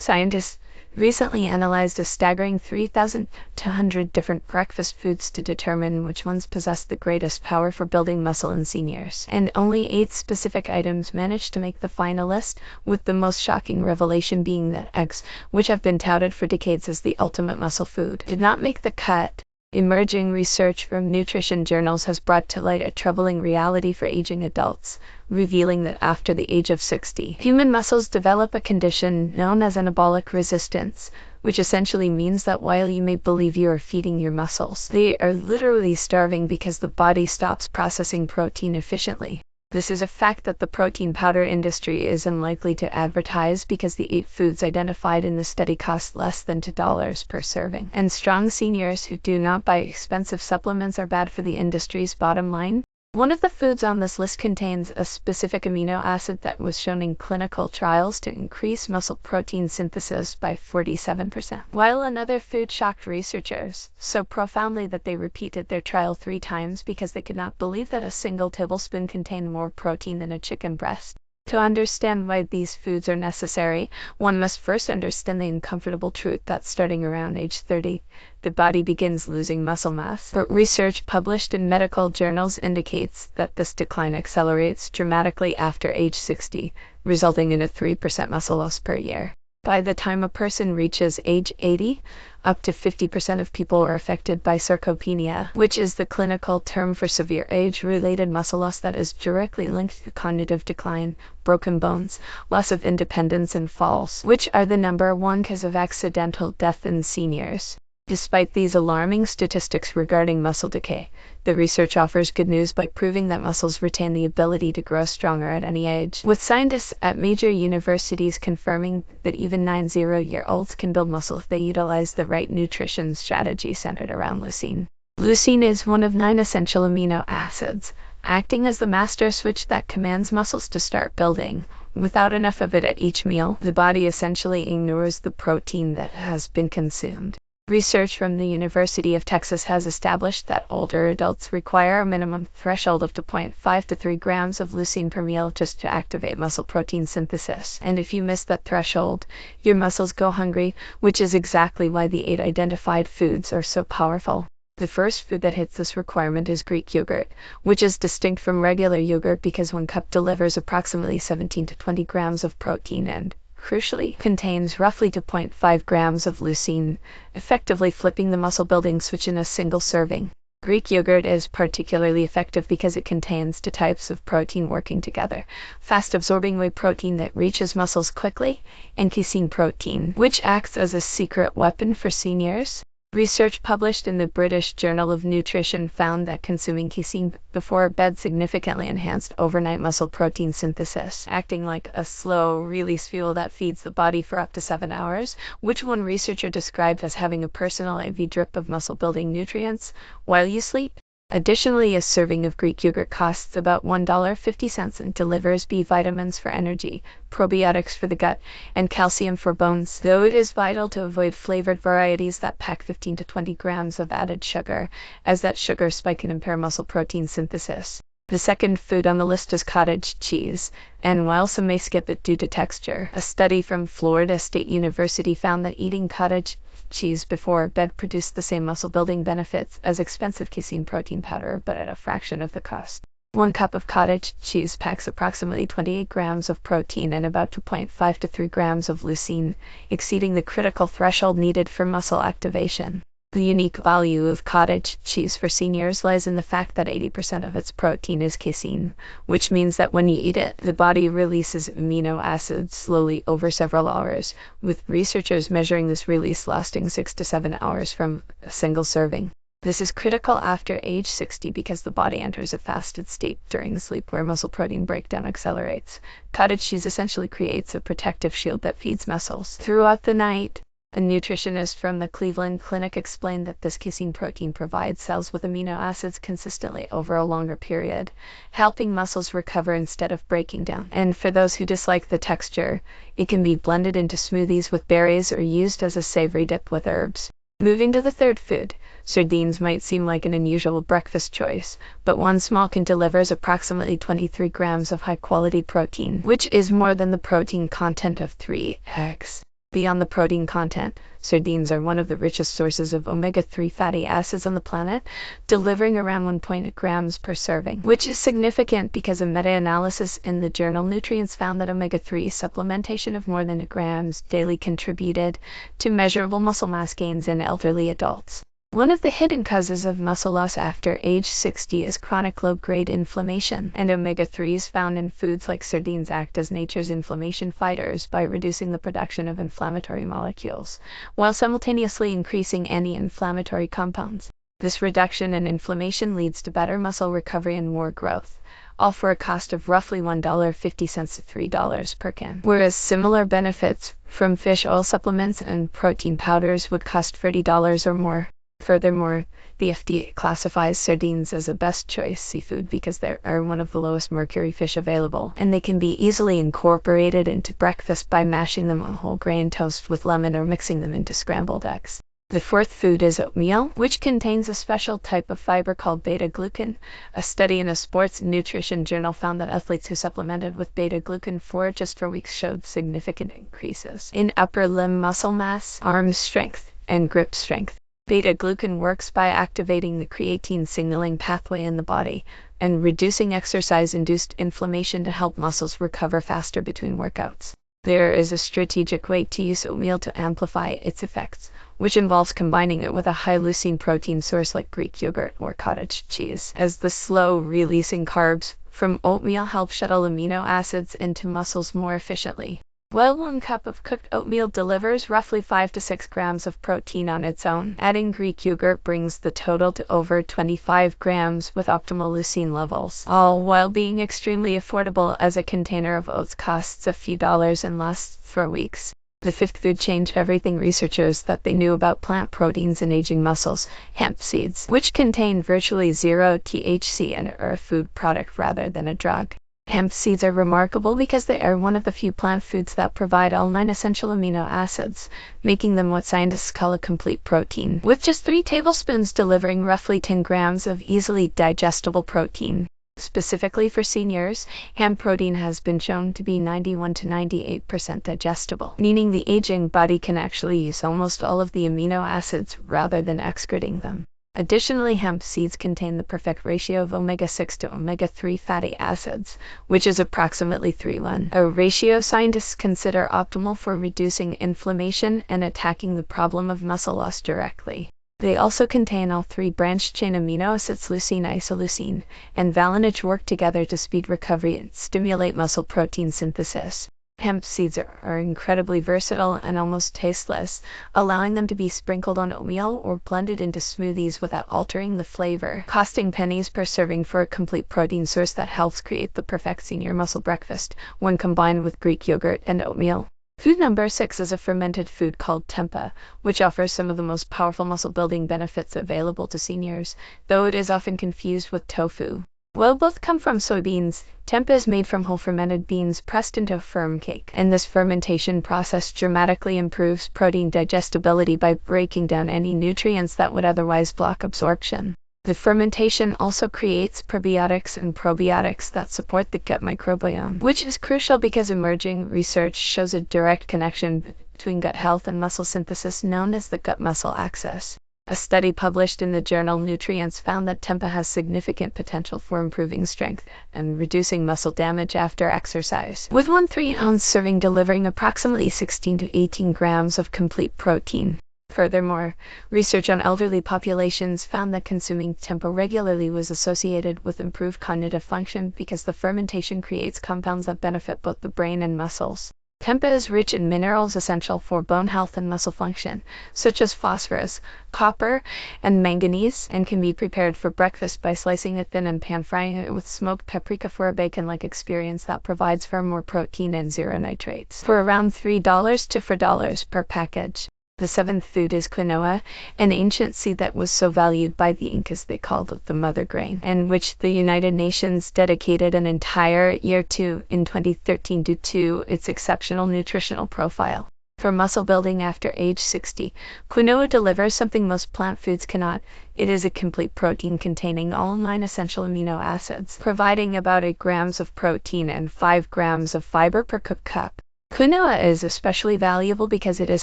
Scientists recently analyzed a staggering 3,200 different breakfast foods to determine which ones possess the greatest power for building muscle in seniors. And only 8 specific items managed to make the final list, with the most shocking revelation being that eggs, which have been touted for decades as the ultimate muscle food, did not make the cut. Emerging research from nutrition journals has brought to light a troubling reality for aging adults, revealing that after the age of 60, human muscles develop a condition known as anabolic resistance, which essentially means that while you may believe you are feeding your muscles, they are literally starving because the body stops processing protein efficiently. This is a fact that the protein powder industry is unlikely to advertise because the 8 foods identified in the study cost less than $2 per serving. And strong seniors who do not buy expensive supplements are bad for the industry's bottom line. One of the foods on this list contains a specific amino acid that was shown in clinical trials to increase muscle protein synthesis by 47%, while another food shocked researchers so profoundly that they repeated their trial 3 times because they could not believe that a single tablespoon contained more protein than a chicken breast. To understand why these foods are necessary, one must first understand the uncomfortable truth that starting around age 30, the body begins losing muscle mass. But research published in medical journals indicates that this decline accelerates dramatically after age 60, resulting in a 3% muscle loss per year. By the time a person reaches age 80, up to 50% of people are affected by sarcopenia, which is the clinical term for severe age-related muscle loss that is directly linked to cognitive decline, broken bones, loss of independence, and falls, which are the #1 cause of accidental death in seniors. Despite these alarming statistics regarding muscle decay, the research offers good news by proving that muscles retain the ability to grow stronger at any age, with scientists at major universities confirming that even 90-year-olds can build muscle if they utilize the right nutrition strategy centered around leucine. Leucine is one of 9 essential amino acids, acting as the master switch that commands muscles to start building. Without enough of it at each meal, the body essentially ignores the protein that has been consumed. Research from the University of Texas has established that older adults require a minimum threshold of 2.5 to 3 grams of leucine per meal just to activate muscle protein synthesis. And if you miss that threshold, your muscles go hungry, which is exactly why the 8 identified foods are so powerful. The first food that hits this requirement is Greek yogurt, which is distinct from regular yogurt because 1 cup delivers approximately 17 to 20 grams of protein and, crucially, contains roughly 2.5 grams of leucine, effectively flipping the muscle-building switch in a single serving. Greek yogurt is particularly effective because it contains 2 types of protein working together: fast-absorbing whey protein that reaches muscles quickly, and casein protein, which acts as a secret weapon for seniors. Research published in the British Journal of Nutrition found that consuming casein before bed significantly enhanced overnight muscle protein synthesis, acting like a slow-release fuel that feeds the body for up to 7 hours, which one researcher described as having a personal IV drip of muscle-building nutrients while you sleep. Additionally, a serving of Greek yogurt costs about $1.50 and delivers B vitamins for energy, probiotics for the gut, and calcium for bones, though it is vital to avoid flavored varieties that pack 15 to 20 grams of added sugar, as that sugar spike can impair muscle protein synthesis. The second food on the list is cottage cheese, and while some may skip it due to texture, a study from Florida State University found that eating cottage cheese before bed produced the same muscle-building benefits as expensive casein protein powder, but at a fraction of the cost. 1 cup of cottage cheese packs approximately 28 grams of protein and about 2.5 to 3 grams of leucine, exceeding the critical threshold needed for muscle activation. The unique value of cottage cheese for seniors lies in the fact that 80% of its protein is casein, which means that when you eat it, the body releases amino acids slowly over several hours, with researchers measuring this release lasting 6 to 7 hours from a single serving. This is critical after age 60 because the body enters a fasted state during sleep where muscle protein breakdown accelerates. Cottage cheese essentially creates a protective shield that feeds muscles throughout the night. A nutritionist from the Cleveland Clinic explained that this casein protein provides cells with amino acids consistently over a longer period, helping muscles recover instead of breaking down. And for those who dislike the texture, it can be blended into smoothies with berries or used as a savory dip with herbs. Moving to the third food, sardines might seem like an unusual breakfast choice, but 1 small can delivers approximately 23 grams of high-quality protein, which is more than the protein content of 3 eggs. Beyond the protein content, sardines are one of the richest sources of omega-3 fatty acids on the planet, delivering around 1.8 grams per serving, which is significant because a meta-analysis in the journal Nutrients found that omega-3 supplementation of more than 1 grams daily contributed to measurable muscle mass gains in elderly adults. One of the hidden causes of muscle loss after age 60 is chronic low-grade inflammation, and omega-3s found in foods like sardines act as nature's inflammation fighters by reducing the production of inflammatory molecules, while simultaneously increasing anti-inflammatory compounds. This reduction in inflammation leads to better muscle recovery and more growth, all for a cost of roughly $1.50 to $3 per can, whereas similar benefits from fish oil supplements and protein powders would cost $30 or more. Furthermore, the FDA classifies sardines as a best choice seafood because they are one of the lowest mercury fish available, and they can be easily incorporated into breakfast by mashing them on whole grain toast with lemon or mixing them into scrambled eggs. The fourth food is oatmeal, which contains a special type of fiber called beta-glucan. A study in a sports nutrition journal found that athletes who supplemented with beta-glucan for just 4 weeks showed significant increases in upper limb muscle mass, arm strength, and grip strength. Beta-glucan works by activating the creatine signaling pathway in the body and reducing exercise-induced inflammation to help muscles recover faster between workouts. There is a strategic way to use oatmeal to amplify its effects, which involves combining it with a high-leucine protein source like Greek yogurt or cottage cheese, as the slow-releasing carbs from oatmeal help shuttle amino acids into muscles more efficiently. Well, 1 cup of cooked oatmeal delivers roughly 5 to 6 grams of protein on its own. Adding Greek yogurt brings the total to over 25 grams with optimal leucine levels, all while being extremely affordable as a container of oats costs a few dollars and lasts for weeks. The fifth food changed everything researchers thought they knew about plant proteins and aging muscles: hemp seeds, which contain virtually zero THC and are a food product rather than a drug. Hemp seeds are remarkable because they are one of the few plant foods that provide all 9 essential amino acids, making them what scientists call a complete protein, with just 3 tablespoons delivering roughly 10 grams of easily digestible protein. Specifically for seniors, hemp protein has been shown to be 91 to 98% digestible, meaning the aging body can actually use almost all of the amino acids rather than excreting them. Additionally, hemp seeds contain the perfect ratio of omega-6 to omega-3 fatty acids, which is approximately 3:1, a ratio scientists consider optimal for reducing inflammation and attacking the problem of muscle loss directly. They also contain all 3 branched-chain amino acids leucine, isoleucine, and valine, work together to speed recovery and stimulate muscle protein synthesis. Hemp seeds are incredibly versatile and almost tasteless, allowing them to be sprinkled on oatmeal or blended into smoothies without altering the flavor, costing pennies per serving for a complete protein source that helps create the perfect senior muscle breakfast when combined with Greek yogurt and oatmeal. Food number 6 is a fermented food called tempeh, which offers some of the most powerful muscle-building benefits available to seniors, though it is often confused with tofu. While both come from soybeans, tempeh is made from whole fermented beans pressed into a firm cake, and this fermentation process dramatically improves protein digestibility by breaking down any nutrients that would otherwise block absorption. The fermentation also creates prebiotics and probiotics that support the gut microbiome, which is crucial because emerging research shows a direct connection between gut health and muscle synthesis known as the gut-muscle axis. A study published in the journal Nutrients found that tempeh has significant potential for improving strength and reducing muscle damage after exercise, with 1 3-ounce serving delivering approximately 16 to 18 grams of complete protein. Furthermore, research on elderly populations found that consuming tempeh regularly was associated with improved cognitive function because the fermentation creates compounds that benefit both the brain and muscles. Tempeh is rich in minerals essential for bone health and muscle function, such as phosphorus, copper, and manganese, and can be prepared for breakfast by slicing it thin and pan-frying it with smoked paprika for a bacon-like experience that provides far more protein and 0 nitrates, for around $3 to $4 per package. The 7th food is quinoa, an ancient seed that was so valued by the Incas they called it the mother grain, and which the United Nations dedicated an entire year to in 2013 due to its exceptional nutritional profile. For muscle building after age 60, quinoa delivers something most plant foods cannot. It is a complete protein containing all 9 essential amino acids, providing about 8 grams of protein and 5 grams of fiber per cooked cup. Quinoa is especially valuable because it is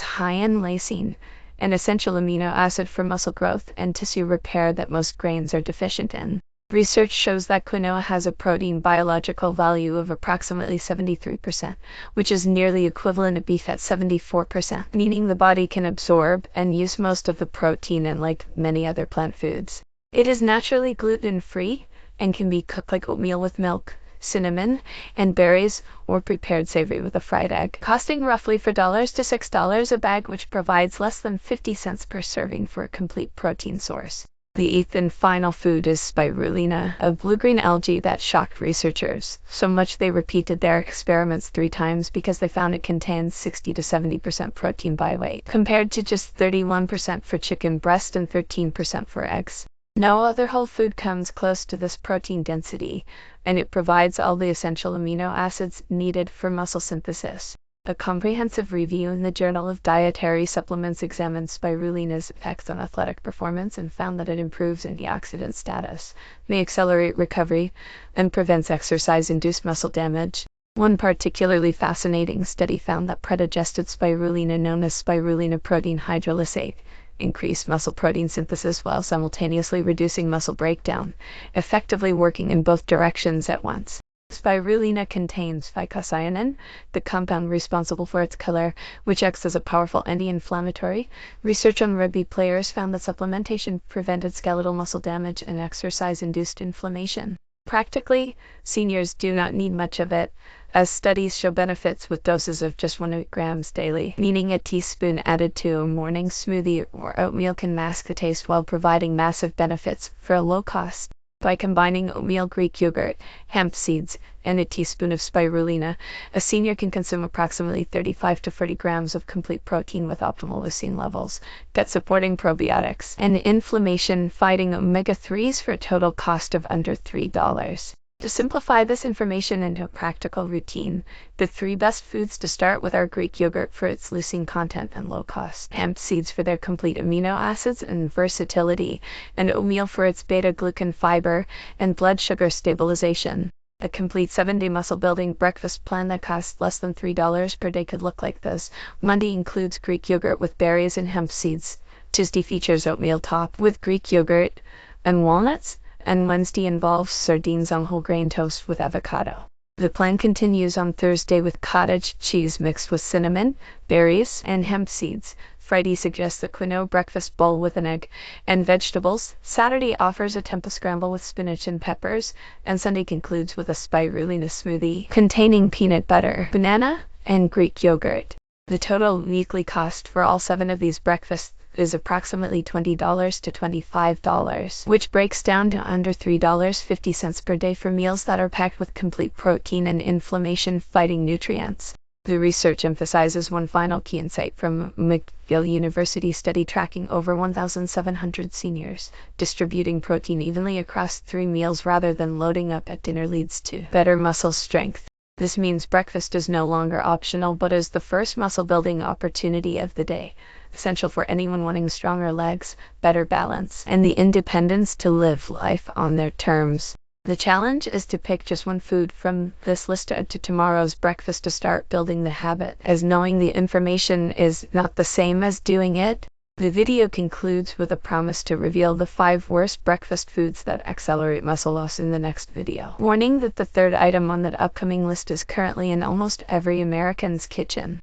high in lysine, an essential amino acid for muscle growth and tissue repair that most grains are deficient in. Research shows that quinoa has a protein biological value of approximately 73%, which is nearly equivalent to beef at 74%, meaning the body can absorb and use most of the protein unlike many other plant foods. It is naturally gluten-free and can be cooked like oatmeal with milk, cinnamon, and berries, or prepared savory with a fried egg, costing roughly $4 to $6 a bag, which provides less than 50 cents per serving for a complete protein source. The eighth and final food is spirulina, a blue-green algae that shocked researchers, so much they repeated their experiments 3 times because they found it contains 60 to 70% protein by weight, compared to just 31% for chicken breast and 13% for eggs. No other whole food comes close to this protein density, and it provides all the essential amino acids needed for muscle synthesis. A comprehensive review in the Journal of Dietary Supplements examined spirulina's effects on athletic performance and found that it improves antioxidant status, may accelerate recovery, and prevents exercise-induced muscle damage. One particularly fascinating study found that predigested spirulina, known as spirulina protein hydrolysate, increased muscle protein synthesis while simultaneously reducing muscle breakdown, effectively working in both directions at once. Spirulina contains phycocyanin, the compound responsible for its color, which acts as a powerful anti-inflammatory. Research on rugby players found that supplementation prevented skeletal muscle damage and exercise-induced inflammation. Practically, seniors do not need much of it, as studies show benefits with doses of just 1 grams daily, meaning a teaspoon added to a morning smoothie or oatmeal can mask the taste while providing massive benefits for a low cost. By combining oatmeal, Greek yogurt, hemp seeds, and a teaspoon of spirulina, a senior can consume approximately 35 to 40 grams of complete protein with optimal leucine levels, gut-supporting probiotics, and inflammation-fighting omega-3s for a total cost of under $3. To simplify this information into a practical routine, the 3 best foods to start with are Greek yogurt for its leucine content and low cost, hemp seeds for their complete amino acids and versatility, and oatmeal for its beta-glucan fiber and blood sugar stabilization. A complete 7-day muscle-building breakfast plan that costs less than $3 per day could look like this. Monday includes Greek yogurt with berries and hemp seeds. Tuesday features oatmeal topped with Greek yogurt and walnuts, and Wednesday involves sardines on whole grain toast with avocado. The plan continues on Thursday with cottage cheese mixed with cinnamon, berries, and hemp seeds. Friday suggests a quinoa breakfast bowl with an egg and vegetables. Saturday offers a tempeh scramble with spinach and peppers, and Sunday concludes with a spirulina smoothie containing peanut butter, banana, and Greek yogurt. The total weekly cost for all 7 of these breakfasts is approximately $20 to $25, which breaks down to under $3.50 per day for meals that are packed with complete protein and inflammation-fighting nutrients. The research emphasizes one final key insight from McGill University study tracking over 1,700 seniors. Distributing protein evenly across 3 meals rather than loading up at dinner leads to better muscle strength. This means breakfast is no longer optional but is the first muscle-building opportunity of the day, essential for anyone wanting stronger legs, better balance, and the independence to live life on their terms. The challenge is to pick just one food from this list to add to tomorrow's breakfast to start building the habit, as knowing the information is not the same as doing it. The video concludes with a promise to reveal the 5 worst breakfast foods that accelerate muscle loss in the next video. Warning that the 3rd item on that upcoming list is currently in almost every American's kitchen.